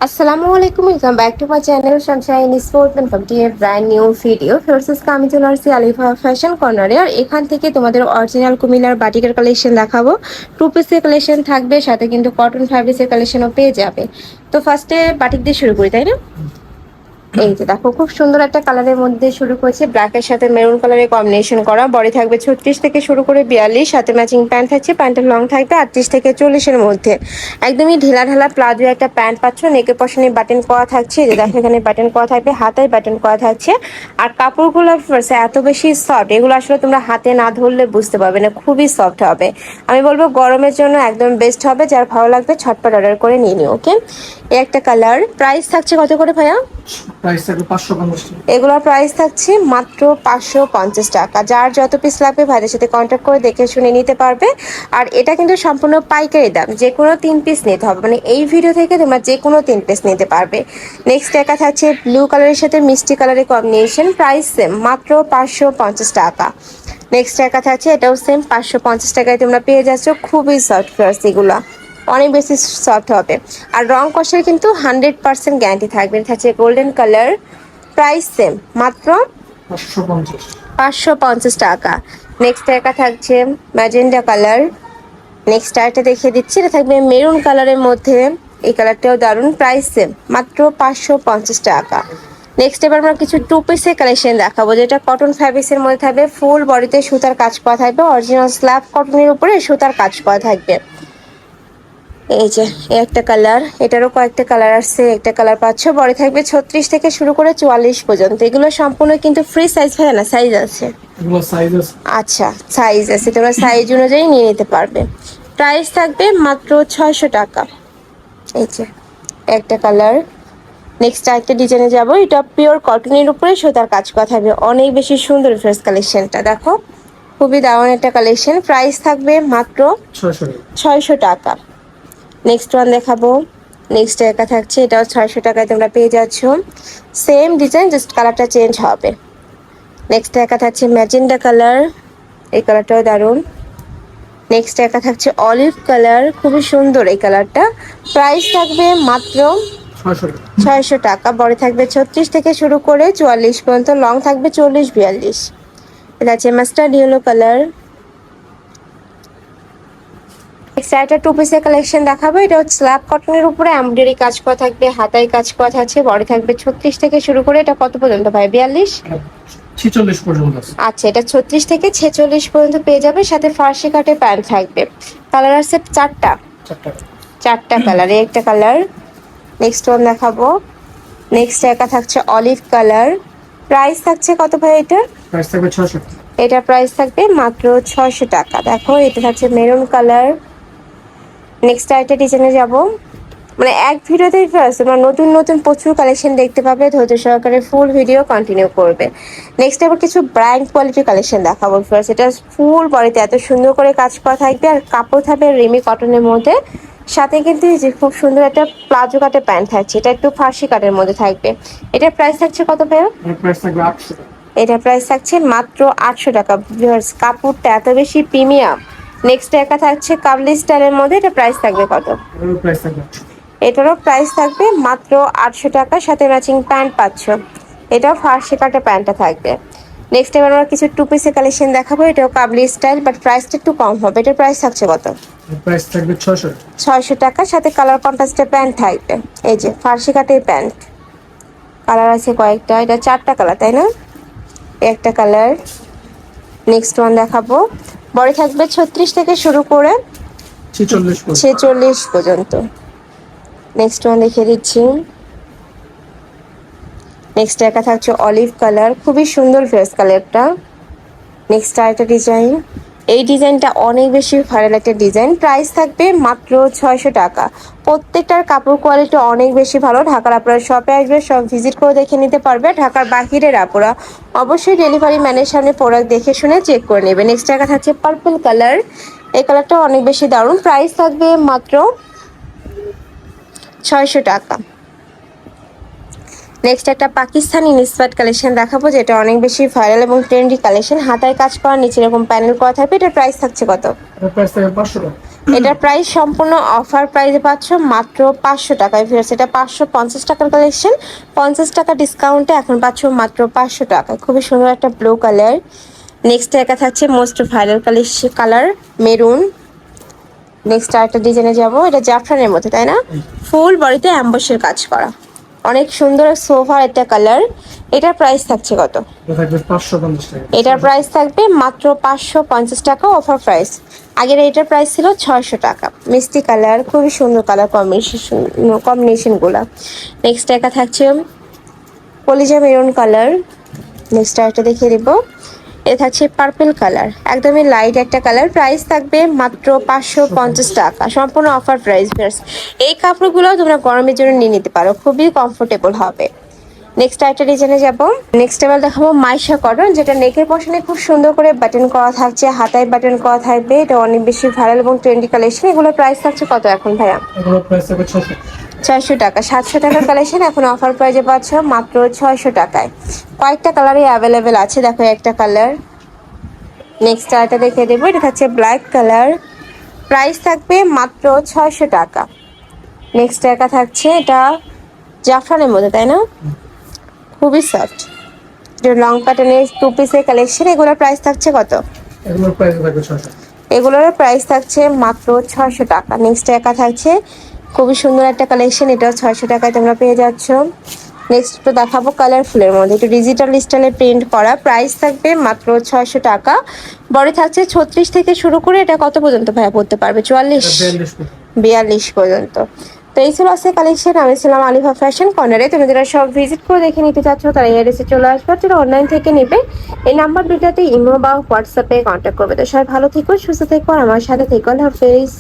আসসালামু আলাইকুম, welcome back to my channel Sunshine Sport welcome to a brand new video. ফিরোজেস আমি চলে আসছি আলিফা ফ্যাশন কর্নারে। আর এখান থেকে তোমাদের অরিজিনাল কুমিল্লার বাটিকের কালেকশন দেখাবো। টু পিসের কালেকশন থাকবে, সাথে কিন্তু কটন ফ্যাব্রিক্সের কালেকশনও পেয়ে যাবে। তো ফার্স্টে বাটিক দিয়ে শুরু করি, তাই না? এই যে দেখো, খুব সুন্দর একটা কালারের মধ্যে শুরু করেছে, ব্ল্যাকের সাথে মেরুন কালারের কম্বিনেশন করা। বডি থাকবে 36 থেকে শুরু করে 42, সাথে ম্যাচিং প্যান্ট থাকছে। প্যান্টের লং থাকবে 38 থেকে 40-এর মধ্যে। একদমই ঢিলা ঢালা প্লাজো একটা প্যান্ট পাচ্ছ। নেকের পশনে বাটন করা থাকছে, যে দেখো এখানে বাটন করা থাকবে, হাতায় বাটন করা থাকছে। আর কাপড়গুলো এত বেশি সফট, এগুলো আসলে তোমরা হাতে না ধরলে বুঝতে পারবে না, খুবই সফট হবে। আমি বলবো গরমের জন্য একদম বেস্ট হবে। যার ভালো লাগবে ছটপট অর্ডার করে নিয়ে নিও, ওকে? এই একটা কালার। প্রাইস থাকছে কত করে ভাইয়া? প্রাইস থাকবে 550 টাকা। এগুলোর প্রাইস থাকছে মাত্র 550 টাকা। যার যত পিস লাগবে ভাইদের সাথে কন্ট্যাক্ট করে দেখে শুনে নিতে পারবে। আর এটা কিন্তু সম্পূর্ণ পাইকারি দাম, যে কোনো 3 পিস নিতে হবে, মানে এই ভিডিও থেকে তোমরা যে কোনো 3 পিস নিতে পারবে। নেক্সট একা থাকছে ব্লু কালারের সাথে মিষ্টি কালারের কম্বিনেশন, প্রাইস সেম মাত্র 550 টাকা। নেক্সট একা থাকছে, এটাও সেম 550 টাকায় তোমরা পেয়ে যাচ্ছ। খুবই সফট ফ্লার্স, এগুলো অনেক বেশি সফট হবে। আর রং কষের কিন্তু 100% গ্যারান্টি থাকবে। এটা থাকছে গোল্ডেন কালার, প্রাইস সেম মাত্র 550। 550 টাকা। নেক্সট একা থাকছে ম্যাজেন্ডা কালার। নেক্সট আরেকটা দেখিয়ে দিচ্ছি, এটা থাকবে মেরুন কালারের মধ্যে। এই কালারটাও দারুণ, প্রাইস সেম মাত্র 550 টাকা। নেক্সট এবার আমরা কিছু টু পিসের কালেকশন দেখাবো, যেটা কটন ফ্যাব্রিক্সের মধ্যে থাকবে। ফুল বডিতে সুতার কাজ করা থাকবে, অরিজিনাল স্ল্যাব কটনের উপরে সুতার কাজ করা থাকবে। এই যে একটা কালার, এটারও কয়েকটা কালার আসছে, একটা কালার পাচ্ছ। বডি থাকবে 36 থেকে শুরু করে 44 পর্যন্ত। এগুলো সম্পূর্ণ কিন্তু ফ্রি সাইজ, হয় না, সাইজ আছে? এগুলো সাইজ আছে। আচ্ছা, সাইজ আছে, তোমরা সাইজ অনুযায়ী নিয়ে নিতে পারবে। প্রাইস থাকবে মাত্র 600 টাকা। এই যে একটা কালার। নেক্সট আরেকটা ডিজাইনে যাবো, এটা পিওর কটনের উপরে সুতার কাজ করা থাকবে। অনেক বেশি সুন্দর ফ্রেশ কালেকশনটা, দেখো খুবই দারুণ একটা কালেকশন। প্রাইস থাকবে মাত্র 600 টাকা। 600 টাকা। নেক্সট ওয়ান দেখাবো। নেক্সট একা থাকছে, এটাও 600 টাকায় তোমরা পেয়ে যাচ্ছ। সেম ডিজাইন, জাস্ট কালারটা চেঞ্জ হবে। নেক্সট একা থাকছে ম্যাজেন্ডা কালার, এই কালারটাও দারুণ। নেক্সট একা থাকছে অলিভ কালার, খুবই সুন্দর এই কালারটা। প্রাইস থাকবে মাত্র 600 টাকা। 600 টাকা। বড় থাকবে 36 থেকে শুরু করে 44 পর্যন্ত, লং থাকবে 40-42। এটা আছে মাস্টার্ড ইয়েলো কালার। একটা টু পিসের কালেকশন দেখাবো, এটা হচ্ছে স্ল্যাব কটনের উপরে এমব্রয়ডারি কাজ করা থাকবে, হাতায় কাজ করা থাকছে। বডি থাকবে 36 থেকে শুরু করে, এটা কত পর্যন্ত ভাই? 42? 46 পর্যন্ত আছে। আচ্ছা, এটা 36 থেকে 46 পর্যন্ত পেয়ে যাবে, সাথে ফার্সি কাটে প্যান্ট থাকবে। কালার আছে চারটা, 4 টাকা। চারটা কালার। একটা কালার। নেক্সট ওয়ান দেখাবো। নেক্সট একা থাকছে অলিভ কালার। প্রাইস থাকছে কত ভাই এটা? প্রাইস থাকবে 600 টাকা। এটা প্রাইস থাকবে মাত্র 600 টাকা। দেখো এটা থাকছে মেরুন কালার। নেক্সট আরেকটা ডিজাইনে যাব, মানে এক ভিডিওতেই ফার্স্ট তোমরা নতুন নতুন প্রচুর কালেকশন দেখতে পাবে। ধৈর্য সহকারে ফুল ভিডিও কন্টিনিউ করবে। নেক্সট আবার কিছু ব্র্যান্ড কোয়ালিটির কালেকশন দেখাবো ফার্স্ট। এটা ফুল বডিতে এত সুন্দর করে কাজ করা থাকবে, আর কাপড় থাকবে রেমি কটনের মধ্যে। সাথে কিন্তু এই যে খুব সুন্দর একটা প্লাজো কাটের প্যান্ট থাকছে, এটা একটু ফার্সি কাটের মধ্যে থাকবে। এটার প্রাইস থাকছে কত ভাইয়া? এর প্রাইস থাকবে 800 টাকা। এটা প্রাইস থাকছে মাত্র 800 টাকা। ভিউয়ার্স, কাপড়টা এত বেশি প্রিমিয়াম। নেক্সট একা থাকছে কাবলি স্টাইলের মধ্যে, এটা প্রাইস থাকবে কত? এর প্রাইস থাকবে 800 টাকা। এটারও প্রাইস থাকবে মাত্র 800 টাকা, সাথে ম্যাচিং প্যান্ট পাচ্ছ। এটাও ফার্সি কাটে প্যান্টটা থাকবে। নেক্সট এবার আমরা কিছু টু পিসের কালেকশন দেখাবো, এটাও কাবলি স্টাইল, বাট প্রাইসটা একটু কম হবে। এটার প্রাইস থাকছে কত? এর প্রাইস থাকবে 600 টাকা। 600 টাকা, সাথে কালার কন্ট্রাস্টের প্যান্ট থাকবে। এই যে ফার্সি কাটের প্যান্ট, কালার আছে কয়েকটা, এটা চারটা কালার, তাই না? একটা কালার। নেক্সট ওয়ান দেখাবো, বডি থাকবে 36 থেকে শুরু করে 46 পর্যন্ত। 46 পর্যন্ত। নেক্সট ওয়ান দেখিয়ে দিচ্ছি। নেক্সট একা থাকছে অলিভ কালার, খুবই সুন্দর ফেস কালারটা। নেক্সট আরেকটা ডিজাইন, এই ডিজাইনটা অনেক বেশি ভাইরাল একটা ডিজাইন। প্রাইস থাকবে মাত্র 600 টাকা। প্রত্যেকটার কাপড় কোয়ালিটি অনেক বেশি ভালো। ঢাকার আপনারা শপে আসবে, সব ভিজিট করে দেখে নিতে পারবে। ঢাকার বাহিরের আপুরা অবশ্যই ডেলিভারি ম্যানের সামনে প্রোডাক্ট দেখে শুনে চেক করে নেবে। নেক্সট একা থাকছে পার্পল কালার, এই কালারটা অনেক বেশি দারুণ। প্রাইস থাকবে মাত্র 600 টাকা। নেক্সট একটা পাকিস্তানি ইনস্পায়ার্ড কালেকশন দেখাবো, যেটা অনেক বেশি ভাইরাল এবং ট্রেন্ডি কালেকশন। হাতায় কাজ করা, নিচে এরকম প্যানেল করা থাকবে। এটার প্রাইস থাকছে কত? এটার প্রাইস থাকবে 500 টাকা। এটার প্রাইস সম্পূর্ণ অফার প্রাইসে পাচ্ছ মাত্র 500 টাকায়। ভিউয়ার্স, এটা 550 টাকার কালেকশন, 50 টাকা ডিসকাউন্টে এখন পাচ্ছ মাত্র 500 টাকায়। খুবই সুন্দর একটা ব্লু কালার। নেক্সট একা থাকছে most viral colour maroon. Next আরেকটা ডিজাইনে যাব, এটা জাফরানের মধ্যে, তাই না? ফুল বডিতে অ্যাম্বসের কাজ করা, অনেক সুন্দর সোফার একটা কালার। এটার প্রাইস থাকছে কত? এটা থাকবে 550 টাকা। এটার প্রাইস থাকবে মাত্র 550 টাকা, অফার প্রাইস। আগের এটার প্রাইস ছিল 600 টাকা। মিষ্টি কালার, খুবই সুন্দর কালার কম্বিনেশনগুলো। নেক্সট একা থাকছে কলিজা মেরুন কালার। নেক্সট আরেকটা দেখিয়ে দিব, এটা থাকছে পার্পল কালার, একদমই লাইট একটা কালার। প্রাইস থাকবে মাত্র 550 টাকা, সম্পূর্ণ অফার প্রাইস। এই কাপড়গুলো তোমরা গরমের জন্য নিয়ে নিতে পারো, খুবই কমফোর্টেবল হবে। নেক্সট আরেকটা ডিজাইনে যাব। নেক্সট এবার দেখাবো মাইশা কটন, যেটা নেকের পশনে খুব সুন্দর করে বাটন করা থাকছে, হাতায় বাটন করা থাকবে। এটা অনেক বেশি ভাইরাল এবং ট্রেন্ডি কালেকশন। এগুলোর প্রাইস থাকছে কত এখন ভাইয়া? এগুলোর প্রাইস থাকবে 600। 600 টাকা। 700 টাকার কালেকশন এখন অফার প্রাইজে পাচ্ছ মাত্র 600 টাকায়। কয়েকটা কালারই অ্যাভেলেবেল আছে, দেখো একটা কালার। নেক্সট আরেকটা দেখিয়ে দেবো, এটা থাকছে ব্ল্যাক কালার, প্রাইস থাকবে মাত্র 600 টাকা। নেক্সট একা থাকছে এটা জাফরানের মধ্যে, তাই না? খুবই সফট, এটা লং প্যাটার্নের 2 পিসের কালেকশন। এগুলোর প্রাইস থাকছে কত? এগুলোর প্রাইস থাকবে 600। এগুলোর প্রাইস থাকছে মাত্র 600 টাকা। নেক্সট একা থাকছে খুবই সুন্দর একটা কালেকশন, এটাও 600 টাকায় তোমরা পেয়ে যাচ্ছ। নেক্সট তো দেখাবো কালারফুলের মধ্যে, একটু ডিজিটাল স্টাইলে প্রিন্ট করা, প্রাইস থাকবে মাত্র 600 টাকা। বডি থাকছে 36 থেকে শুরু করে এটা কত পর্যন্ত ভাইয়া পড়তে পারবে? 44 42 পর্যন্ত। তো এই ছিল আজকে কালেকশন। আমি ছিলাম আলিফা ফ্যাশন কর্নারে। তুমি যারা সব ভিজিট করে দেখে নিতে চাচ্ছ তারা এড্রেসে চলে আসবে, যারা অনলাইন থেকে নেবে এই নাম্বার দুটাতে ইমো বা হোয়াটসঅ্যাপে কন্ট্যাক্ট করবে। তো সবাই ভালো থেকো, সুস্থ থেকো, আর আমার সাথে থেকো। আল্লাহ হাফেজ।